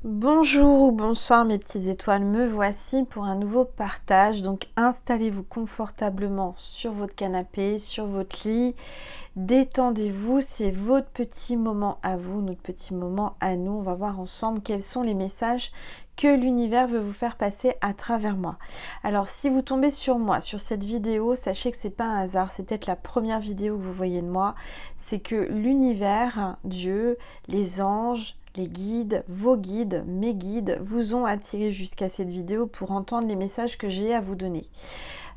Bonjour ou bonsoir mes petites étoiles, me voici pour un nouveau partage. Donc installez-vous confortablement sur votre canapé, sur votre lit, détendez-vous, c'est votre petit moment à vous, notre petit moment à nous. On va voir ensemble quels sont les messages que l'univers veut vous faire passer à travers moi. Alors si vous tombez sur moi, sur cette vidéo, sachez que c'est pas un hasard, c'est peut-être la première vidéo que vous voyez de moi. C'est que l'univers, Dieu, les anges, les guides, vos guides, mes guides vous ont attiré jusqu'à cette vidéo pour entendre les messages que j'ai à vous donner.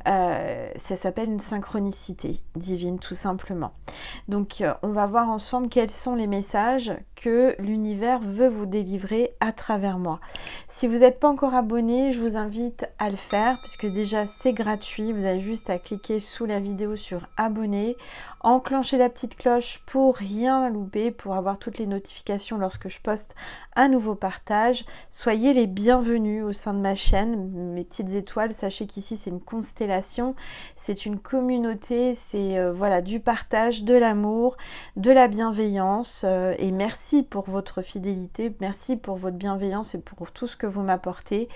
Ça s'appelle une synchronicité divine tout simplement. Donc on va voir ensemble quels sont les messages que l'univers veut vous délivrer à travers moi. Si vous n'êtes pas encore abonné, je vous invite à le faire puisque déjà c'est gratuit. Vous avez juste à cliquer sous la vidéo sur abonner, enclencher la petite cloche pour rien louper, pour avoir toutes les notifications lorsque je poste un nouveau partage. Soyez les bienvenus au sein de ma chaîne, mes petites étoiles. Sachez qu'ici c'est une constellation, c'est une communauté, c'est voilà, du partage, de l'amour, de la bienveillance. Et merci pour votre fidélité, merci pour votre bienveillance et pour tout ce que vous m'apportez.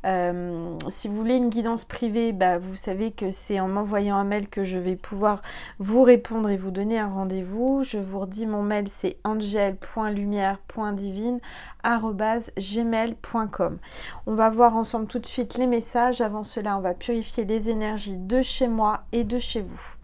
Si vous voulez une guidance privée, vous savez que c'est en m'envoyant un mail que je vais pouvoir vous répondre et vous donner un rendez-vous. Je vous redis, mon mail c'est angel.lumière.divine@gmail.com. On va voir ensemble tout de suite les messages. Avant cela, on va purifier les énergies de chez moi et de chez vous.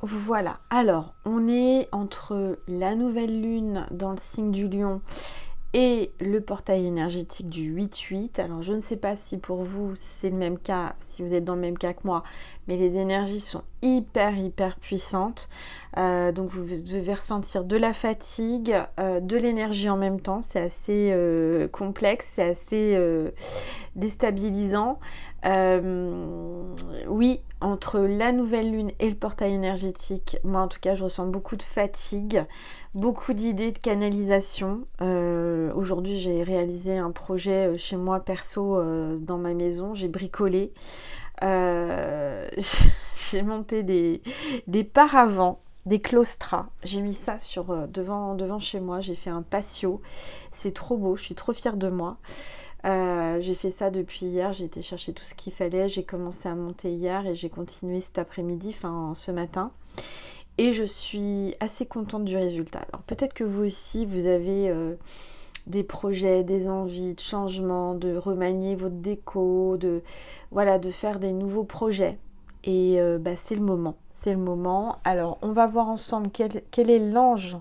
Voilà, alors on est entre la nouvelle lune dans le signe du lion et le portail énergétique du 8-8. Alors je ne sais pas si pour vous c'est le même cas, si vous êtes dans le même cas que moi, mais les énergies sont hyper puissantes. Donc vous devez ressentir de la fatigue, de l'énergie en même temps. C'est assez complexe, c'est assez déstabilisant. Oui, entre la nouvelle lune et le portail énergétique, moi en tout cas je ressens beaucoup de fatigue, beaucoup d'idées de canalisation. Aujourd'hui j'ai réalisé un projet chez moi perso dans ma maison, j'ai bricolé. J'ai monté des paravents, des claustras. J'ai mis ça sur devant chez moi. J'ai fait un patio. C'est trop beau. Je suis trop fière de moi. J'ai fait ça depuis hier. J'ai été chercher tout ce qu'il fallait. J'ai commencé à monter hier et j'ai continué cet après-midi, enfin ce matin. Et je suis assez contente du résultat. Alors peut-être que vous aussi, vous avez des projets, des envies de changement, de remanier votre déco, de faire des nouveaux projets. Et c'est le moment. C'est le moment. Alors, on va voir ensemble quel est l'ange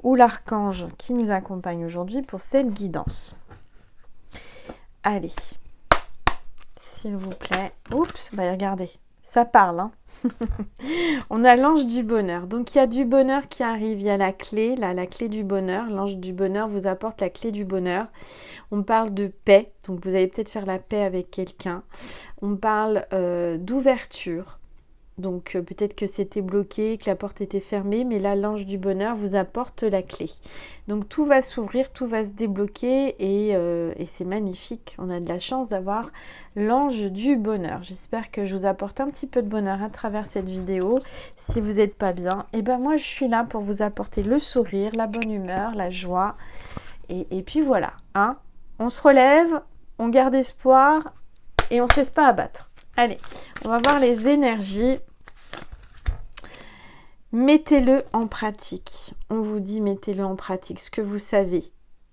ou l'archange qui nous accompagne aujourd'hui pour cette guidance. Allez, s'il vous plaît. Oups, regardez, ça parle, hein. On a l'ange du bonheur. Donc il y a du bonheur qui arrive, il y a la clé, là, la clé du bonheur. L'ange du bonheur vous apporte la clé du bonheur. On parle de paix, donc vous allez peut-être faire la paix avec quelqu'un. On parle d'ouverture. Donc peut-être que c'était bloqué, que la porte était fermée, mais là l'ange du bonheur vous apporte la clé. Donc tout va s'ouvrir, tout va se débloquer et c'est magnifique. On a de la chance d'avoir l'ange du bonheur. J'espère que je vous apporte un petit peu de bonheur à travers cette vidéo. Si vous n'êtes pas bien, moi je suis là pour vous apporter le sourire, la bonne humeur, la joie. Et puis voilà, hein. On se relève, on garde espoir et on ne se laisse pas abattre. Allez, on va voir les énergies. Mettez-le en pratique. On vous dit mettez-le en pratique. Ce que vous savez,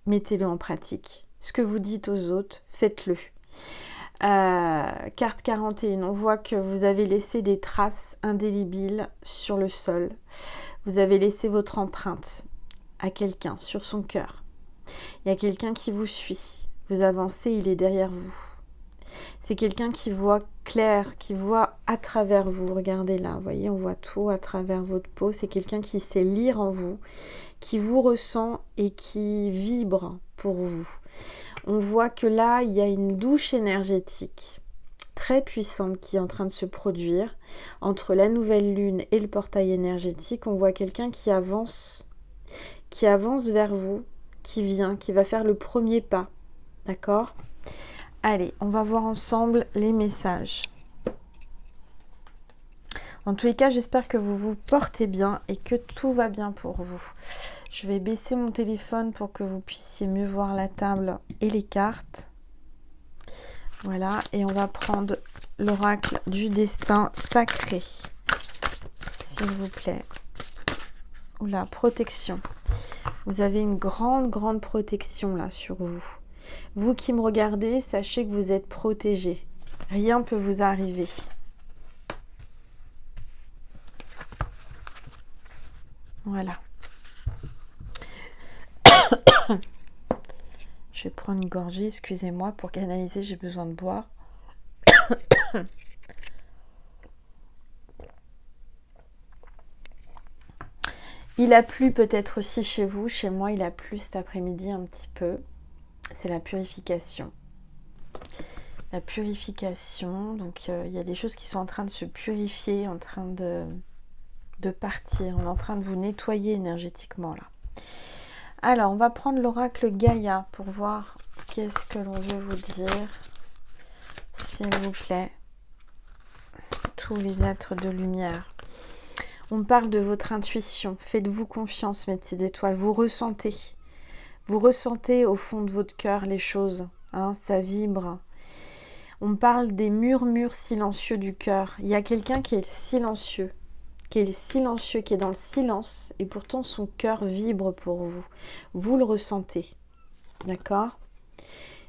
mettez-le en pratique. Ce que vous dites aux autres, faites-le. Carte 41, on voit que vous avez laissé des traces indélébiles sur le sol. Vous avez laissé votre empreinte à quelqu'un, sur son cœur. Il y a quelqu'un qui vous suit. Vous avancez, il est derrière vous. C'est quelqu'un qui voit clair, qui voit à travers vous. Regardez là, vous voyez, on voit tout à travers votre peau. C'est quelqu'un qui sait lire en vous, qui vous ressent et qui vibre pour vous. On voit que là, il y a une douche énergétique très puissante qui est en train de se produire entre la nouvelle lune et le portail énergétique. On voit quelqu'un qui avance vers vous, qui va faire le premier pas. D'accord ? Allez, on va voir ensemble les messages. En tous les cas, j'espère que vous vous portez bien et que tout va bien pour vous. Je vais baisser mon téléphone pour que vous puissiez mieux voir la table et les cartes. Voilà, et on va prendre l'oracle du destin sacré, s'il vous plaît. Oula, protection. Vous avez une grande protection là sur vous. Vous qui me regardez, sachez que vous êtes protégé. Rien ne peut vous arriver. Voilà. Je vais prendre une gorgée, excusez-moi, pour canaliser, j'ai besoin de boire. Il a plu peut-être aussi chez vous. Chez moi, il a plu cet après-midi un petit peu. C'est la purification. La purification, donc il y a des choses qui sont en train de se purifier, en train de partir. On est en train de vous nettoyer énergétiquement là. Alors, on va prendre l'oracle Gaïa pour voir qu'est-ce que l'on veut vous dire. S'il vous plaît. Tous les êtres de lumière. On parle de votre intuition. Faites-vous confiance, mes petites étoiles. Vous ressentez. Vous ressentez au fond de votre cœur les choses. Hein, ça vibre. On parle des murmures silencieux du cœur. Il y a quelqu'un qui est silencieux. Qui est dans le silence. Et pourtant, son cœur vibre pour vous. Vous le ressentez. D'accord ?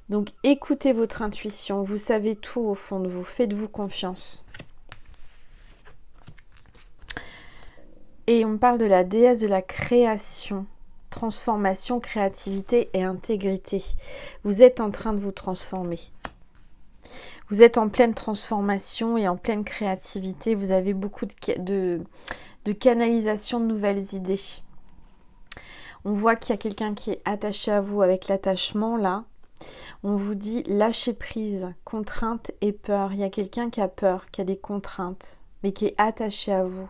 Donc, écoutez votre intuition. Vous savez tout au fond de vous. Faites-vous confiance. Et on parle de la déesse de la création, transformation, créativité et intégrité. Vous êtes en train de vous transformer. Vous êtes en pleine transformation et en pleine créativité. Vous avez beaucoup de canalisation de nouvelles idées. On voit qu'il y a quelqu'un qui est attaché à vous avec l'attachement là. On vous dit lâcher prise, contrainte et peur. Il y a quelqu'un qui a peur, qui a des contraintes, mais qui est attaché à vous.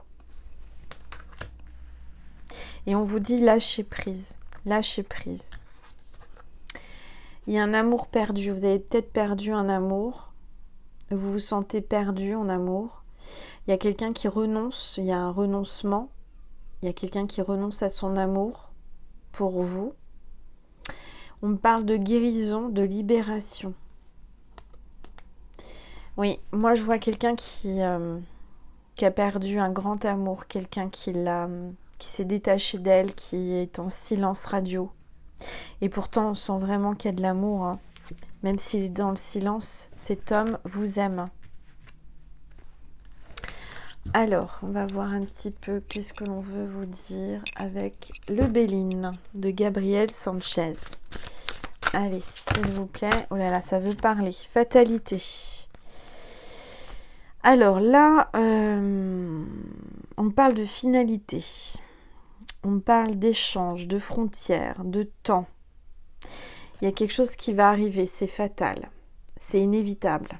Et on vous dit lâchez prise, lâchez prise. Il y a un amour perdu. Vous avez peut-être perdu un amour. Vous vous sentez perdu en amour. Il y a quelqu'un qui renonce. Il y a un renoncement. Il y a quelqu'un qui renonce à son amour pour vous. On parle de guérison, de libération. Oui, moi je vois quelqu'un qui a perdu un grand amour. Quelqu'un qui s'est détaché d'elle, qui est en silence radio. Et pourtant, on sent vraiment qu'il y a de l'amour. Hein. Même s'il est dans le silence, cet homme vous aime. Alors, on va voir un petit peu qu'est-ce que l'on veut vous dire avec le Béline de Gabriel Sanchez. Allez, s'il vous plaît. Oh là là, ça veut parler. Fatalité. Alors là, on parle de finalité. On parle d'échange, de frontières, de temps. Il y a quelque chose qui va arriver, c'est fatal. C'est inévitable.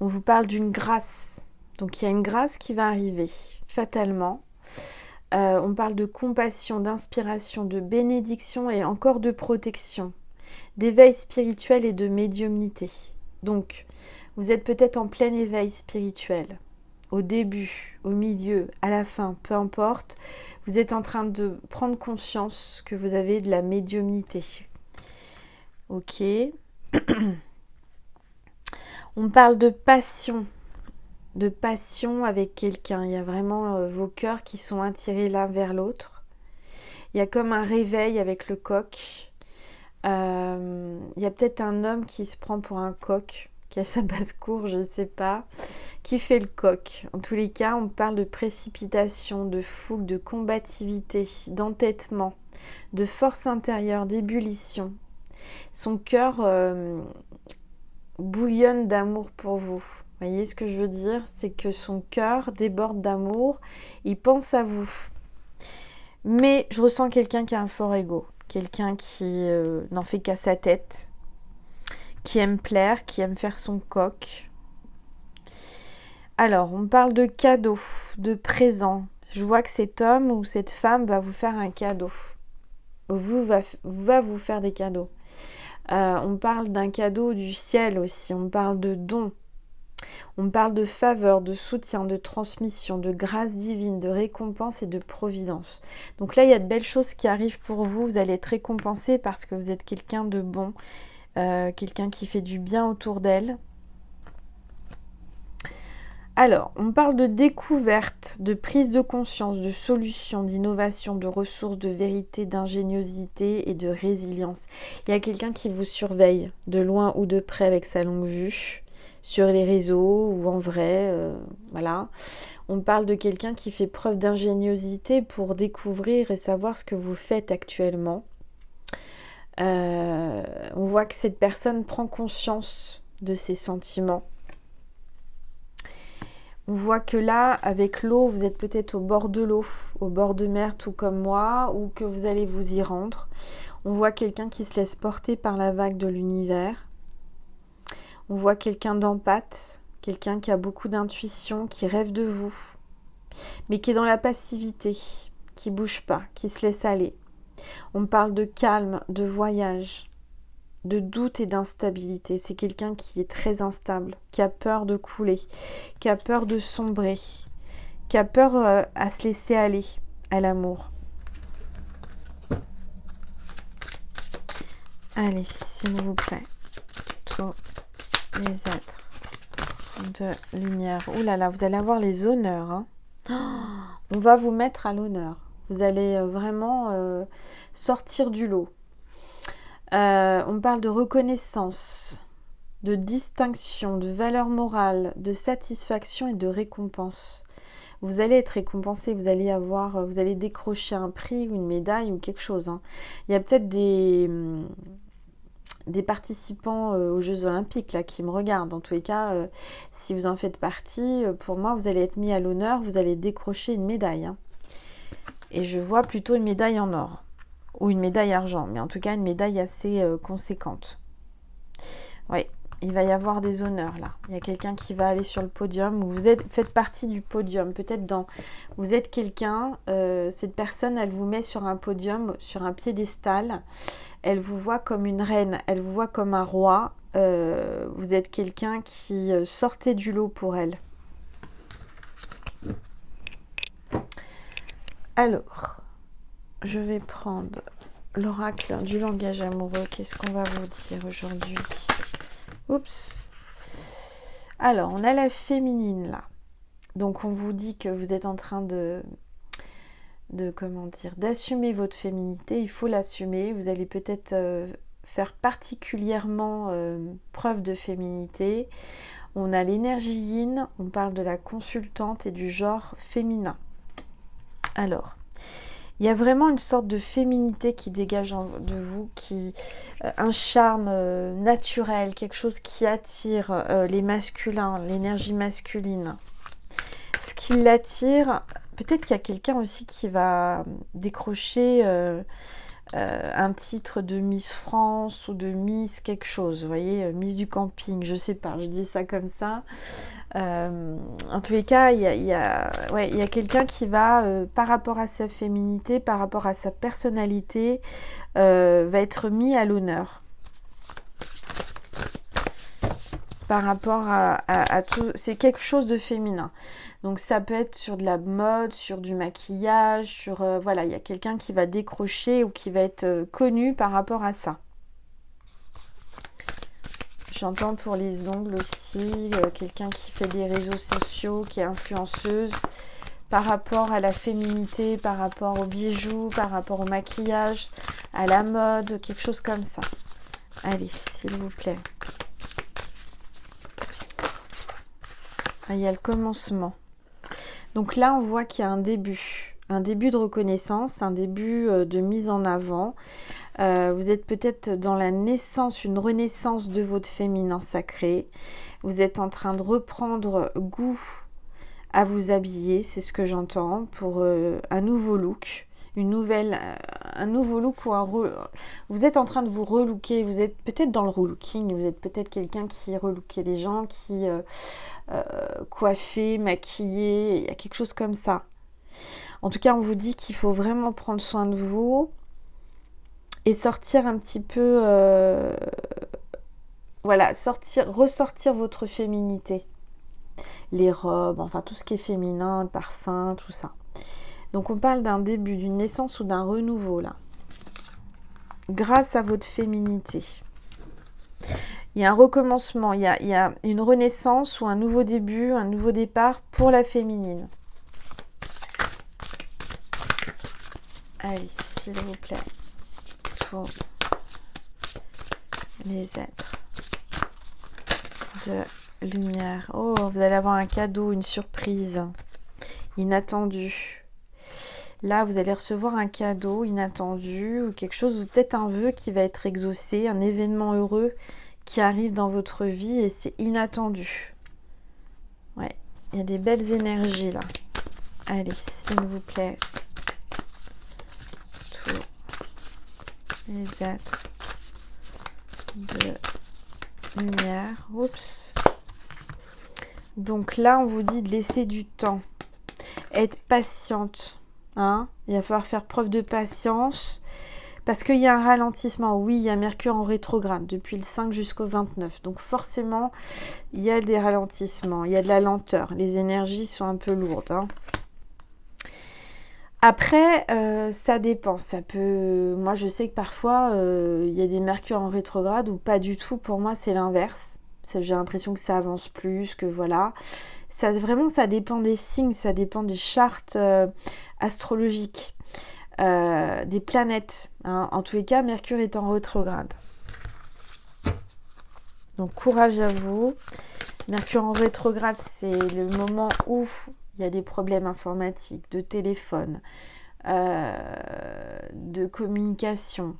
On vous parle d'une grâce. Donc il y a une grâce qui va arriver, fatalement. On parle de compassion, d'inspiration, de bénédiction et encore de protection, d'éveil spirituel et de médiumnité. Donc, vous êtes peut-être en plein éveil spirituel. Au début, au milieu, à la fin, peu importe, vous êtes en train de prendre conscience que vous avez de la médiumnité. Ok. On parle de passion avec quelqu'un. Il y a vraiment vos cœurs qui sont attirés l'un vers l'autre. Il y a comme un réveil avec le coq. Il y a peut-être un homme qui se prend pour un coq, qui a sa basse-cour, je ne sais pas, qui fait le coq. En tous les cas, on parle de précipitation, de fougue, de combativité, d'entêtement, de force intérieure, d'ébullition. Son cœur bouillonne d'amour pour vous. Vous voyez ce que je veux dire? C'est que son cœur déborde d'amour, il pense à vous. Mais je ressens quelqu'un qui a un fort ego, quelqu'un qui n'en fait qu'à sa tête, qui aime plaire, qui aime faire son coq. Alors, on parle de cadeaux, de présents. Je vois que cet homme ou cette femme va vous faire un cadeau. Va vous faire des cadeaux. On parle d'un cadeau du ciel aussi, on parle de dons. On parle de faveur, de soutien, de transmission, de grâce divine, de récompense et de providence. Donc là, il y a de belles choses qui arrivent pour vous. Vous allez être récompensé parce que vous êtes quelqu'un de bon, quelqu'un qui fait du bien autour d'elle. Alors, on parle de découverte, de prise de conscience, de solution, d'innovation, de ressources, de vérité, d'ingéniosité et de résilience. Il y a quelqu'un qui vous surveille de loin ou de près avec sa longue vue, sur les réseaux ou en vrai, voilà. On parle de quelqu'un qui fait preuve d'ingéniosité pour découvrir et savoir ce que vous faites actuellement. On voit que cette personne prend conscience de ses sentiments. On voit que là, avec l'eau, vous êtes peut-être au bord de l'eau, au bord de mer, tout comme moi, ou que vous allez vous y rendre. On voit quelqu'un qui se laisse porter par la vague de l'univers. On voit quelqu'un d'empathe, quelqu'un qui a beaucoup d'intuition, qui rêve de vous, mais qui est dans la passivité, qui bouge pas, qui se laisse aller. On parle de calme, de voyage, de doute et d'instabilité. C'est quelqu'un qui est très instable, qui a peur de couler, qui a peur de sombrer, qui a peur à se laisser aller à l'amour. Allez, s'il vous plaît, tous les êtres de lumière. Ouh là là, vous allez avoir les honneurs. Hein. On va vous mettre à l'honneur. Vous allez vraiment sortir du lot. On parle de reconnaissance, de distinction, de valeur morale, de satisfaction et de récompense. Vous allez être récompensé, vous allez décrocher un prix ou une médaille ou quelque chose. Hein. Il y a peut-être des participants aux Jeux Olympiques là, qui me regardent. En tous les cas, si vous en faites partie, pour moi, vous allez être mis à l'honneur, vous allez décrocher une médaille. Hein. Et je vois plutôt une médaille en or. Ou une médaille argent, mais en tout cas une médaille assez conséquente. Oui, il va y avoir des honneurs là. Il y a quelqu'un qui va aller sur le podium, ou faites partie du podium. Peut-être vous êtes quelqu'un, cette personne, elle vous met sur un podium, sur un piédestal. Elle vous voit comme une reine, elle vous voit comme un roi. Vous êtes quelqu'un qui sortait du lot pour elle. Alors... je vais prendre l'oracle du langage amoureux. Qu'est-ce qu'on va vous dire aujourd'hui? Oups. Alors, on a la féminine là. Donc, on vous dit que vous êtes en train d'assumer votre féminité. Il faut l'assumer. Vous allez peut-être faire particulièrement preuve de féminité. On a l'énergie yin. On parle de la consultante et du genre féminin. Alors... il y a vraiment une sorte de féminité qui dégage de vous, un charme naturel, quelque chose qui attire les masculins, l'énergie masculine. Ce qui l'attire, peut-être qu'il y a quelqu'un aussi qui va décrocher un titre de Miss France ou de Miss quelque chose, vous voyez, Miss du camping, je sais pas, je dis ça comme ça. En tous les cas, il y a quelqu'un qui va, par rapport à sa féminité, par rapport à sa personnalité, va être mis à l'honneur. Par rapport à tout, c'est quelque chose de féminin. Donc ça peut être sur de la mode, sur du maquillage, voilà, il y a quelqu'un qui va décrocher ou qui va être connu par rapport à ça. J'entends pour les ongles aussi, quelqu'un qui fait des réseaux sociaux, qui est influenceuse, par rapport à la féminité, par rapport aux bijoux, par rapport au maquillage, à la mode, quelque chose comme ça. Allez, s'il vous plaît. Ah, il y a le commencement. Donc là, on voit qu'il y a un début de reconnaissance, un début de mise en avant. Vous êtes peut-être dans la naissance, une renaissance de votre féminin sacré. Vous êtes en train de reprendre goût à vous habiller, c'est ce que j'entends, pour un nouveau look, un nouveau look ou vous êtes en train de vous relooker, vous êtes peut-être dans le relooking, vous êtes peut-être quelqu'un qui relookait les gens, qui coiffait, maquillait, il y a quelque chose comme ça. En tout cas, on vous dit qu'il faut vraiment prendre soin de vous et sortir un petit peu, voilà, ressortir votre féminité. Les robes, enfin tout ce qui est féminin, le parfum, tout ça. Donc on parle d'un début, d'une naissance ou d'un renouveau là. Grâce à votre féminité. Il y a un recommencement, il y a une renaissance ou un nouveau début, un nouveau départ pour la féminine. Allez, s'il vous plaît. Pour les êtres de lumière. Oh, vous allez avoir un cadeau, une surprise inattendue. Là, vous allez recevoir un cadeau inattendu ou quelque chose, ou peut-être un vœu qui va être exaucé, un événement heureux qui arrive dans votre vie et c'est inattendu. Ouais, il y a des belles énergies là. Allez, s'il vous plaît. Tous les êtres de lumière. Oups. Donc là, on vous dit de laisser du temps. Être patiente. Hein, il va falloir faire preuve de patience parce qu'il y a un ralentissement. Oui, il y a Mercure en rétrograde depuis le 5 jusqu'au 29. Donc forcément, il y a des ralentissements, il y a de la lenteur. Les énergies sont un peu lourdes. Hein. Après, ça dépend. Ça peut. Moi, je sais que parfois, il y a des Mercure en rétrograde ou pas du tout. Pour moi, c'est l'inverse. J'ai l'impression que ça avance plus, que voilà. Vraiment, ça dépend des signes, ça dépend des chartes astrologiques, des planètes. Hein. En tous les cas, Mercure est en rétrograde. Donc, courage à vous. Mercure en rétrograde, c'est le moment où il y a des problèmes informatiques, de téléphone, de communication,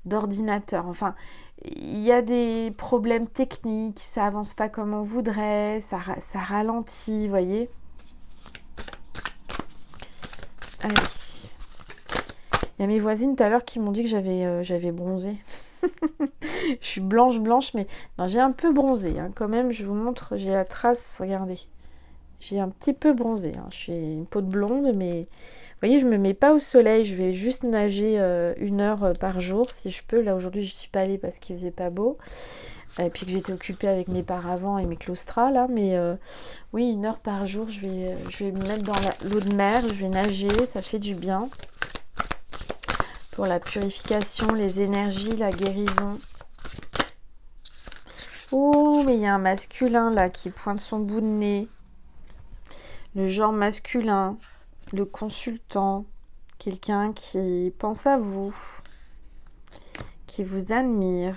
d'ordinateur. Enfin, il y a des problèmes techniques, ça avance pas comme on voudrait, ça ralentit, vous voyez. Allez. Il y a mes voisines tout à l'heure qui m'ont dit que j'avais bronzé. Je suis blanche, mais non, j'ai un peu bronzé. Hein, quand même, je vous montre, j'ai la trace, regardez. J'ai un petit peu bronzé. Hein. Je suis une peau de blonde, mais vous voyez, je me mets pas au soleil. Je vais juste nager 1 heure par jour si je peux. Là, aujourd'hui, je suis pas allée parce qu'il faisait pas beau. Et puis que j'étais occupée avec mes paravents et mes claustras, là. Mais oui, 1 heure par jour, je vais me mettre dans l'eau de mer. Je vais nager, ça fait du bien. Pour la purification, les énergies, la guérison. Oh, mais il y a un masculin, là, qui pointe son bout de nez. Le genre masculin, le consultant, quelqu'un qui pense à vous, qui vous admire.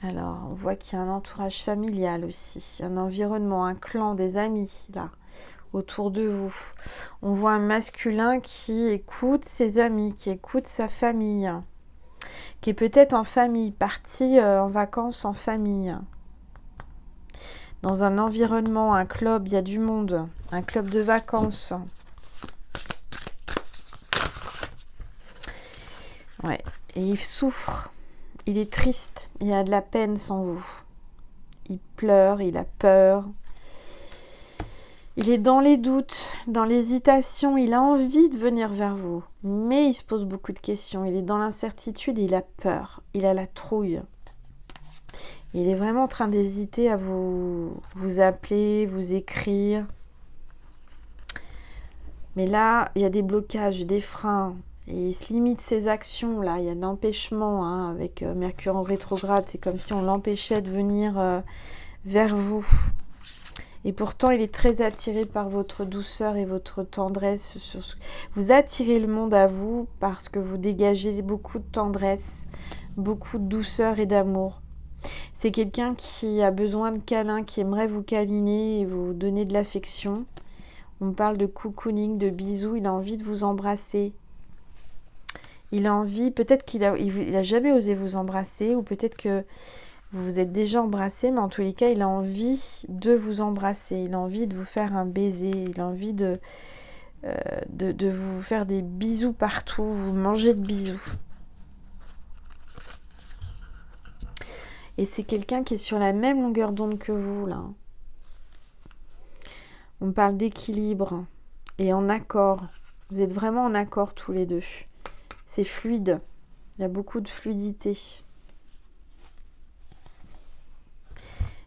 Alors, on voit qu'il y a un entourage familial aussi, un environnement, un clan, des amis, là, autour de vous. On voit un masculin qui écoute ses amis, qui écoute sa famille, qui est peut-être en famille, parti en vacances en famille. Dans un environnement, un club, il y a du monde, un club de vacances. Ouais, et il souffre, il est triste, il a de la peine sans vous. Il pleure, il a peur. Il est dans les doutes, dans l'hésitation, il a envie de venir vers vous, mais il se pose beaucoup de questions. Il est dans l'incertitude, il a peur, il a la trouille. Il est vraiment en train d'hésiter à vous appeler, vous écrire. Mais là, il y a des blocages, des freins. Et il se limite ses actions. Là, il y a de l'empêchement hein, avec Mercure en rétrograde. C'est comme si on l'empêchait de venir vers vous. Et pourtant, il est très attiré par votre douceur et votre tendresse. Vous attirez le monde à vous parce que vous dégagez beaucoup de tendresse, beaucoup de douceur et d'amour. C'est quelqu'un qui a besoin de câlins, qui aimerait vous câliner et vous donner de l'affection. On parle de cocooning, de bisous, il a envie de vous embrasser. Il a envie, peut-être il a jamais osé vous embrasser, ou peut-être que vous vous êtes déjà embrassé, mais en tous les cas, il a envie de vous embrasser, il a envie de vous faire un baiser, il a envie de vous faire des bisous partout, vous manger de bisous. Et c'est quelqu'un qui est sur la même longueur d'onde que vous, là. On parle d'équilibre et en accord. Vous êtes vraiment en accord tous les deux. C'est fluide. Il y a beaucoup de fluidité.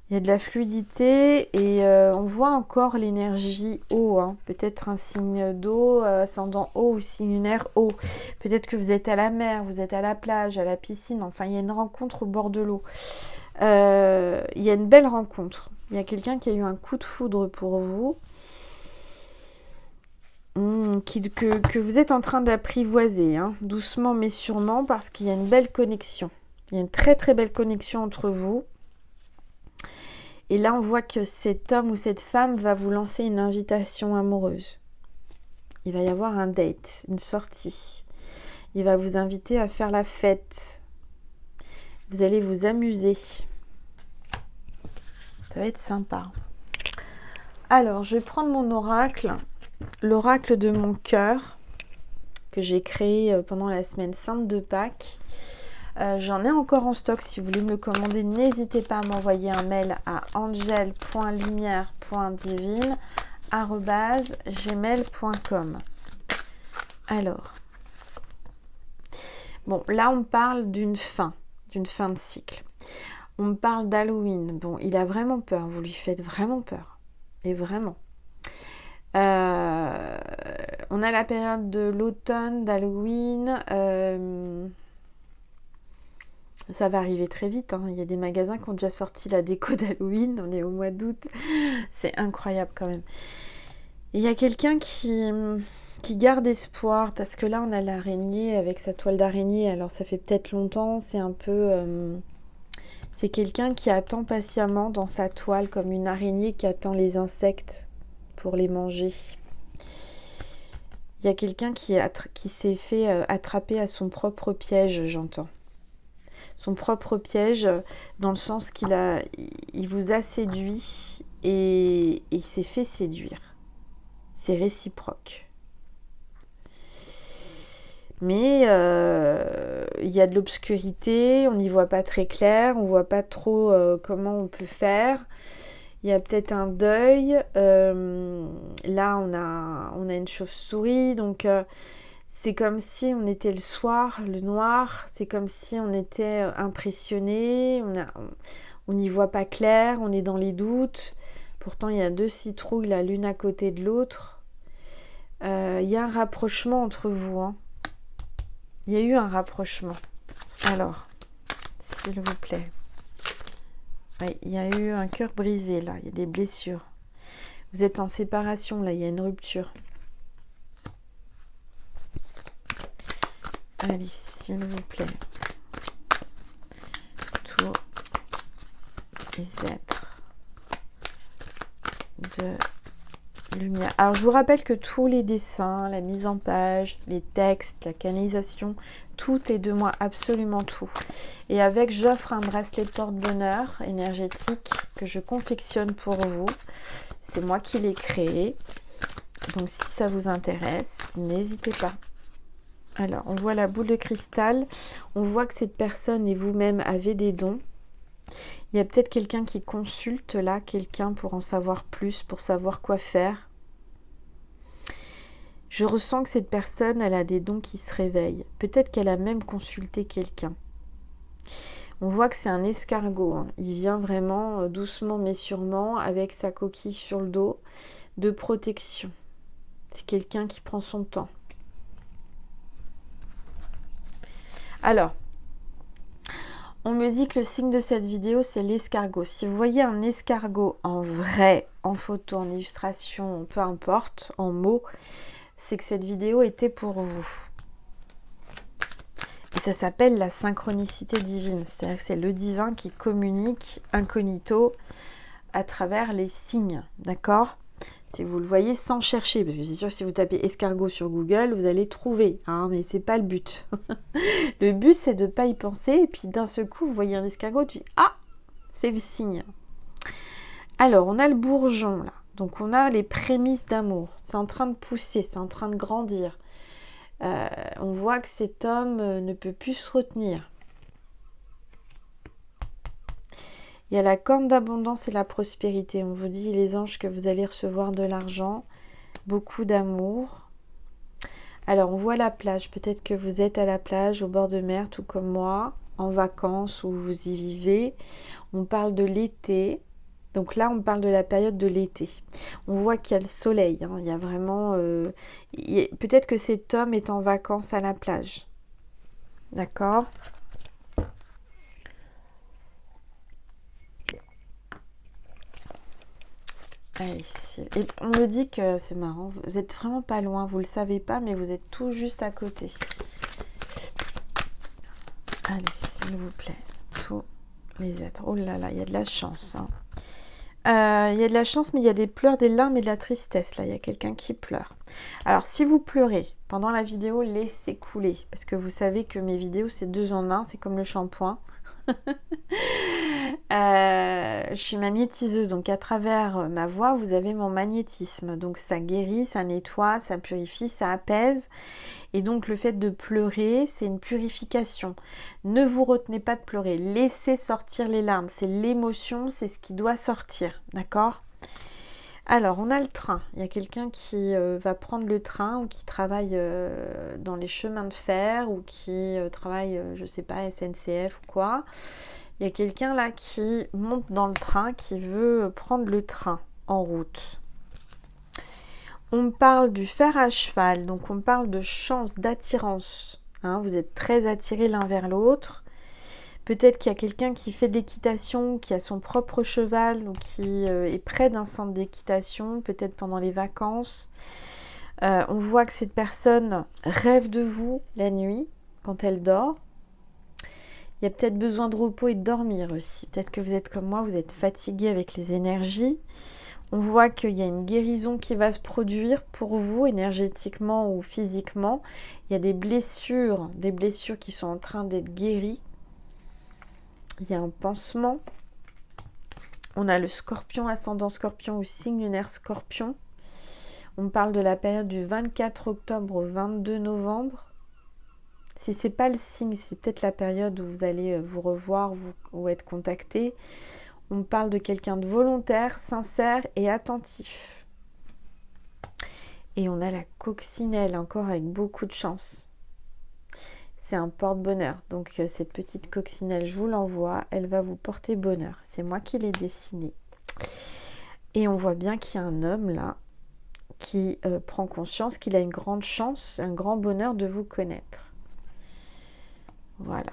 Il y a de la fluidité et on voit encore l'énergie eau. Hein. Peut-être un signe d'eau, ascendant eau ou signe lunaire eau. Peut-être que vous êtes à la mer, vous êtes à la plage, à la piscine. Enfin, il y a une rencontre au bord de l'eau. Il y a une belle rencontre. Il y a quelqu'un qui a eu un coup de foudre pour vous. Que vous êtes en train d'apprivoiser, hein, doucement mais sûrement, parce qu'il y a une belle connexion. Il y a une très très belle connexion entre vous. Et là, on voit que cet homme ou cette femme va vous lancer une invitation amoureuse. Il va y avoir un date, une sortie. Il va vous inviter à faire la fête. Vous allez vous amuser. Ça va être sympa. Alors, je vais prendre mon oracle. L'oracle de mon cœur que j'ai créé pendant la semaine sainte de Pâques. J'en ai encore en stock. Si vous voulez me le commander, n'hésitez pas à m'envoyer un mail à angel.lumière.divine@gmail.com. Alors, bon, là on parle d'une fin de cycle. On me parle d'Halloween. Bon, il a vraiment peur. Vous lui faites vraiment peur. Et vraiment. On a la période de l'automne, d'Halloween. Ça va arriver très vite. Hein. Il y a des magasins qui ont déjà sorti la déco d'Halloween. On est au mois d'août. C'est incroyable quand même. Il y a quelqu'un qui garde espoir parce que là, on a l'araignée avec sa toile d'araignée. Alors, ça fait peut-être longtemps. C'est un peu... c'est quelqu'un qui attend patiemment dans sa toile comme une araignée qui attend les insectes pour les manger. Il y a quelqu'un qui s'est fait attraper à son propre piège, j'entends. Son propre piège, dans le sens il vous a séduit et il s'est fait séduire. C'est réciproque. Mais il y a de l'obscurité, on n'y voit pas très clair, on ne voit pas trop comment on peut faire. Il y a peut-être un deuil. Là, on a une chauve-souris. Donc, c'est comme si on était le soir, le noir. C'est comme si on était impressionné. On n'y voit pas clair. On est dans les doutes. Pourtant, il y a deux citrouilles, là, l'une à côté de l'autre. Il y a un rapprochement entre vous. Hein. Il y a eu un rapprochement. Alors, s'il vous plaît. Oui, il y a eu un cœur brisé là, il y a des blessures. Vous êtes en séparation là, il y a une rupture. Allez, s'il vous plaît. Tous les êtres de lumière. Alors, je vous rappelle que tous les dessins, la mise en page, les textes, la canalisation, tout est de moi, absolument tout. Et avec, j'offre un bracelet porte-bonheur énergétique que je confectionne pour vous. C'est moi qui l'ai créé. Donc, si ça vous intéresse, n'hésitez pas. Alors, on voit la boule de cristal. On voit que cette personne et vous-même avez des dons. Il y a peut-être quelqu'un qui consulte là, quelqu'un pour en savoir plus, pour savoir quoi faire. Je ressens que cette personne, elle a des dons qui se réveillent. Peut-être qu'elle a même consulté quelqu'un. On voit que c'est un escargot. Hein. Il vient vraiment doucement mais sûrement avec sa coquille sur le dos de protection. C'est quelqu'un qui prend son temps. Alors, on me dit que le signe de cette vidéo, c'est l'escargot. Si vous voyez un escargot en vrai, en photo, en illustration, peu importe, en mots, c'est que cette vidéo était pour vous. Et ça s'appelle la synchronicité divine. C'est-à-dire que c'est le divin qui communique incognito à travers les signes. D'accord ? Si vous le voyez sans chercher, parce que c'est sûr que si vous tapez escargot sur Google, vous allez trouver, hein, mais c'est pas le but. Le but, c'est de ne pas y penser, et puis d'un seul coup, vous voyez un escargot, tu dis « Ah, c'est le signe ». Alors, on a le bourgeon, là. Donc, on a les prémices d'amour. C'est en train de pousser, c'est en train de grandir. On voit que cet homme ne peut plus se retenir. Il y a la corne d'abondance et la prospérité. On vous dit, les anges, que vous allez recevoir de l'argent, beaucoup d'amour. Alors, on voit la plage. Peut-être que vous êtes à la plage, au bord de mer, tout comme moi, en vacances, ou vous y vivez. On parle de l'été. Donc là, on parle de la période de l'été. On voit qu'il y a le soleil. Hein. Il y a vraiment... peut-être que cet homme est en vacances à la plage. D'accord ? Allez, et on me dit que c'est marrant, vous êtes vraiment pas loin, vous le savez pas, mais vous êtes tout juste à côté. Allez, s'il vous plaît, tous les êtres. Oh là là, il y a de la chance. Hein. Il y a de la chance, mais il y a des pleurs, des larmes et de la tristesse. Là, il y a quelqu'un qui pleure. Alors, si vous pleurez pendant la vidéo, laissez couler. Parce que vous savez que mes vidéos, c'est 2 en 1, c'est comme le shampoing. Je suis magnétiseuse, donc à travers ma voix, vous avez mon magnétisme. Donc ça guérit, ça nettoie, ça purifie, ça apaise. Et donc le fait de pleurer, c'est une purification. Ne vous retenez pas de pleurer, laissez sortir les larmes. C'est l'émotion, c'est ce qui doit sortir, d'accord ? Alors, on a le train. Il y a quelqu'un qui va prendre le train ou qui travaille dans les chemins de fer ou qui travaille, je ne sais pas, SNCF ou quoi. Il y a quelqu'un là qui monte dans le train, qui veut prendre le train en route. On parle du fer à cheval, donc on parle de chance, d'attirance. Hein, vous êtes très attirés l'un vers l'autre. Peut-être qu'il y a quelqu'un qui fait de l'équitation, qui a son propre cheval ou qui est près d'un centre d'équitation, peut-être pendant les vacances. On voit que cette personne rêve de vous la nuit, quand elle dort. Il y a peut-être besoin de repos et de dormir aussi. Peut-être que vous êtes comme moi, vous êtes fatigué avec les énergies. On voit qu'il y a une guérison qui va se produire pour vous, énergétiquement ou physiquement. Il y a des blessures qui sont en train d'être guéries. Il y a un pansement. On a le scorpion, ascendant scorpion ou signe lunaire scorpion. On parle de la période du 24 octobre au 22 novembre. Si ce n'est pas le signe, c'est peut-être la période où vous allez vous revoir ou être contacté. On parle de quelqu'un de volontaire, sincère et attentif. Et on a la coccinelle, encore avec beaucoup de chance. C'est un porte-bonheur. Donc cette petite coccinelle, je vous l'envoie. Elle va vous porter bonheur. C'est moi qui l'ai dessinée. Et on voit bien qu'il y a un homme là qui prend conscience qu'il a une grande chance, un grand bonheur de vous connaître. Voilà.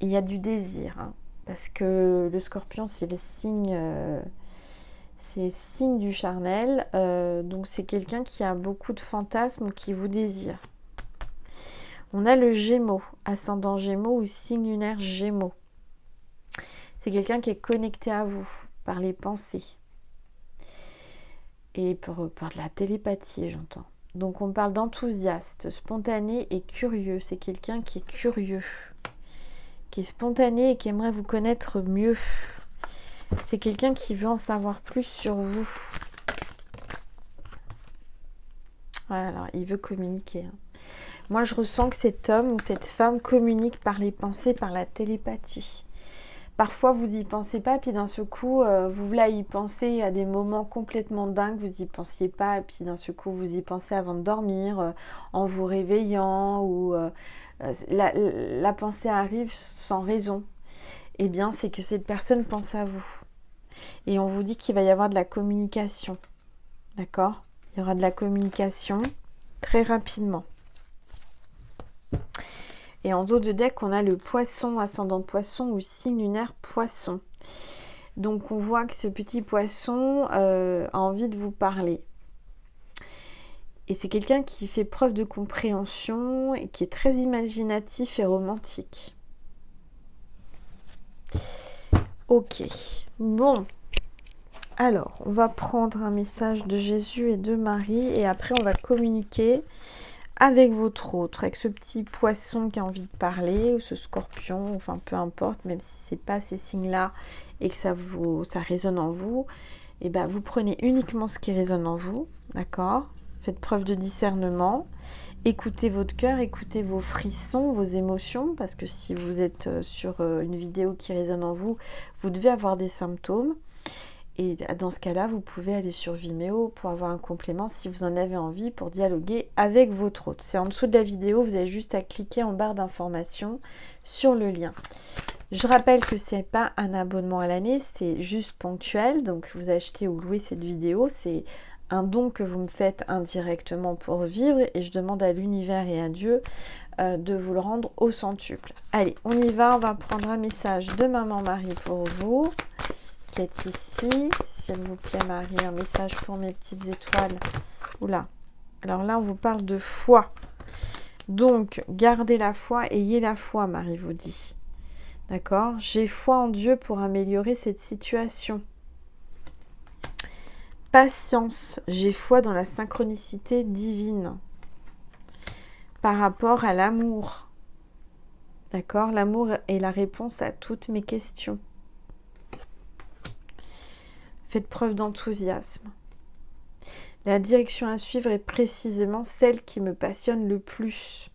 Il y a du désir, hein, parce que le scorpion, c'est le signe, du charnel. Donc c'est quelqu'un qui a beaucoup de fantasmes ou qui vous désire. On a le Gémeaux, ascendant Gémeaux ou signe lunaire Gémeaux. C'est quelqu'un qui est connecté à vous par les pensées. Et par de la télépathie, j'entends. Donc on parle d'enthousiaste, spontané et curieux. C'est quelqu'un qui est curieux, qui est spontané et qui aimerait vous connaître mieux. C'est quelqu'un qui veut en savoir plus sur vous. Voilà, alors, il veut communiquer. Hein. Moi, je ressens que cet homme ou cette femme communique par les pensées, par la télépathie. Parfois, vous n'y pensez pas, puis d'un seul coup, vous voulez y penser à des moments complètement dingues, vous n'y pensiez pas, et puis d'un seul coup, vous y pensez avant de dormir, en vous réveillant, ou la pensée arrive sans raison. Eh bien, c'est que cette personne pense à vous. Et on vous dit qu'il va y avoir de la communication. D'accord ? Il y aura de la communication très rapidement. Et en dos de deck, on a le poisson, ascendant poisson ou signe lunaire poisson. Donc on voit que ce petit poisson a envie de vous parler. Et c'est quelqu'un qui fait preuve de compréhension et qui est très imaginatif et romantique. Ok. Bon. Alors, on va prendre un message de Jésus et de Marie et après on va communiquer avec votre autre, avec ce petit poisson qui a envie de parler, ou ce scorpion, enfin peu importe, même si c'est pas ces signes-là et que ça résonne en vous, et ben vous prenez uniquement ce qui résonne en vous, d'accord? Faites preuve de discernement, écoutez votre cœur, écoutez vos frissons, vos émotions, parce que si vous êtes sur une vidéo qui résonne en vous, vous devez avoir des symptômes. Et dans ce cas-là, vous pouvez aller sur Vimeo pour avoir un complément si vous en avez envie pour dialoguer avec votre hôte. C'est en dessous de la vidéo, vous avez juste à cliquer en barre d'informations sur le lien. Je rappelle que ce n'est pas un abonnement à l'année, c'est juste ponctuel. Donc vous achetez ou louez cette vidéo, c'est un don que vous me faites indirectement pour vivre et je demande à l'univers et à Dieu de vous le rendre au centuple. Allez, on y va, on va prendre un message de Maman Marie pour vous. Qui est ici, s'il vous plaît Marie, un message pour mes petites étoiles. Oula, alors là on vous parle de foi. Donc, gardez la foi, ayez la foi, Marie vous dit. D'accord? J'ai foi en Dieu pour améliorer cette situation. Patience, j'ai foi dans la synchronicité divine. Par rapport à l'amour. D'accord? L'amour est la réponse à toutes mes questions. Faites preuve d'enthousiasme. La direction à suivre est précisément celle qui me passionne le plus.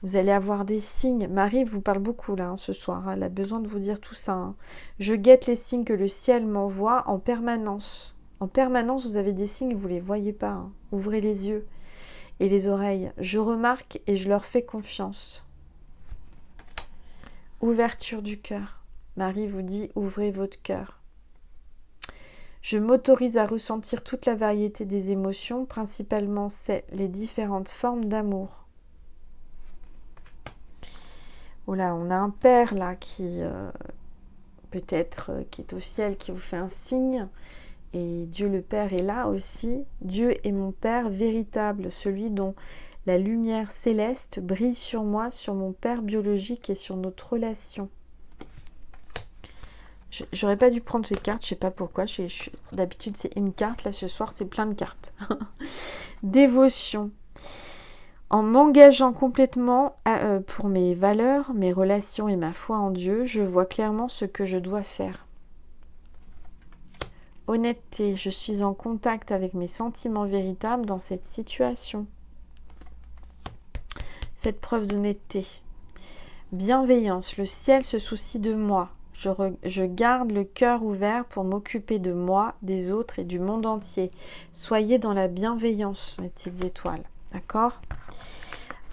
Vous allez avoir des signes. Marie vous parle beaucoup là ce soir. Elle a besoin de vous dire tout ça. Je guette les signes que le ciel m'envoie en permanence. En permanence, vous avez des signes, vous ne les voyez pas. Ouvrez les yeux et les oreilles. Je remarque et je leur fais confiance. Ouverture du cœur. Marie vous dit, ouvrez votre cœur. Je m'autorise à ressentir toute la variété des émotions, principalement les différentes formes d'amour. Oh là, on a un père là qui, peut-être, qui est au ciel, qui vous fait un signe. Et Dieu le Père est là aussi. Dieu est mon Père véritable, celui dont la lumière céleste brille sur moi, sur mon Père biologique et sur notre relation. J'aurais pas dû prendre ces cartes, je sais pas pourquoi. D'habitude, c'est une carte. Là, ce soir, c'est plein de cartes. Dévotion. En m'engageant complètement pour mes valeurs, mes relations et ma foi en Dieu, je vois clairement ce que je dois faire. Honnêteté. Je suis en contact avec mes sentiments véritables dans cette situation. Faites preuve d'honnêteté. Bienveillance. Le ciel se soucie de moi. Je garde le cœur ouvert pour m'occuper de moi, des autres et du monde entier. Soyez dans la bienveillance, mes petites étoiles. D'accord?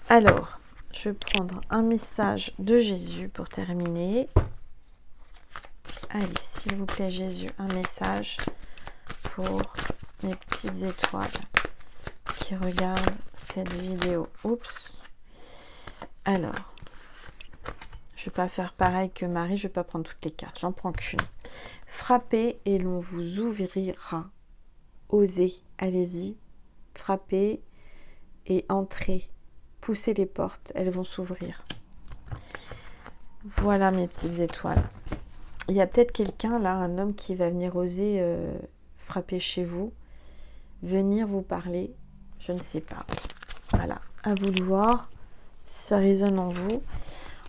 Alors, je vais prendre un message de Jésus pour terminer. Allez, s'il vous plaît, Jésus, un message pour mes petites étoiles qui regardent cette vidéo. Oups. Alors. Je ne vais pas faire pareil que Marie, je ne vais pas prendre toutes les cartes, j'en prends qu'une. Frappez et l'on vous ouvrira. Osez, allez-y. Frappez et entrez. Poussez les portes, elles vont s'ouvrir. Voilà mes petites étoiles. Il y a peut-être quelqu'un là, un homme qui va venir oser frapper chez vous, venir vous parler, je ne sais pas. Voilà, à vous de voir si ça résonne en vous.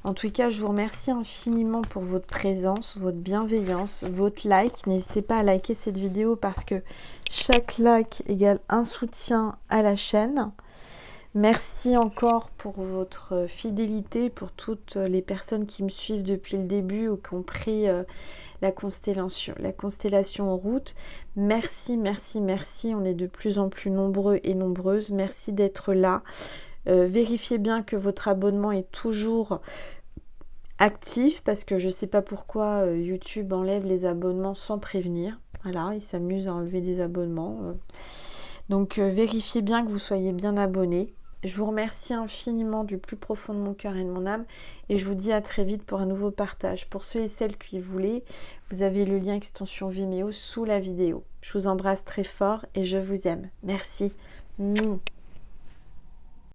En tout cas, je vous remercie infiniment pour votre présence, votre bienveillance, votre like. N'hésitez pas à liker cette vidéo parce que chaque like égale un soutien à la chaîne. Merci encore pour votre fidélité, pour toutes les personnes qui me suivent depuis le début ou qui ont pris la constellation en route. Merci, merci, merci. On est de plus en plus nombreux et nombreuses. Merci d'être là. Vérifiez bien que votre abonnement est toujours actif parce que je ne sais pas pourquoi YouTube enlève les abonnements sans prévenir. Voilà, il s'amuse à enlever des abonnements. Donc vérifiez bien que vous soyez bien abonnés. Je vous remercie infiniment du plus profond de mon cœur et de mon âme et je vous dis à très vite pour un nouveau partage. Pour ceux et celles qui voulaient, vous avez le lien extension Vimeo sous la vidéo. Je vous embrasse très fort et je vous aime. Merci.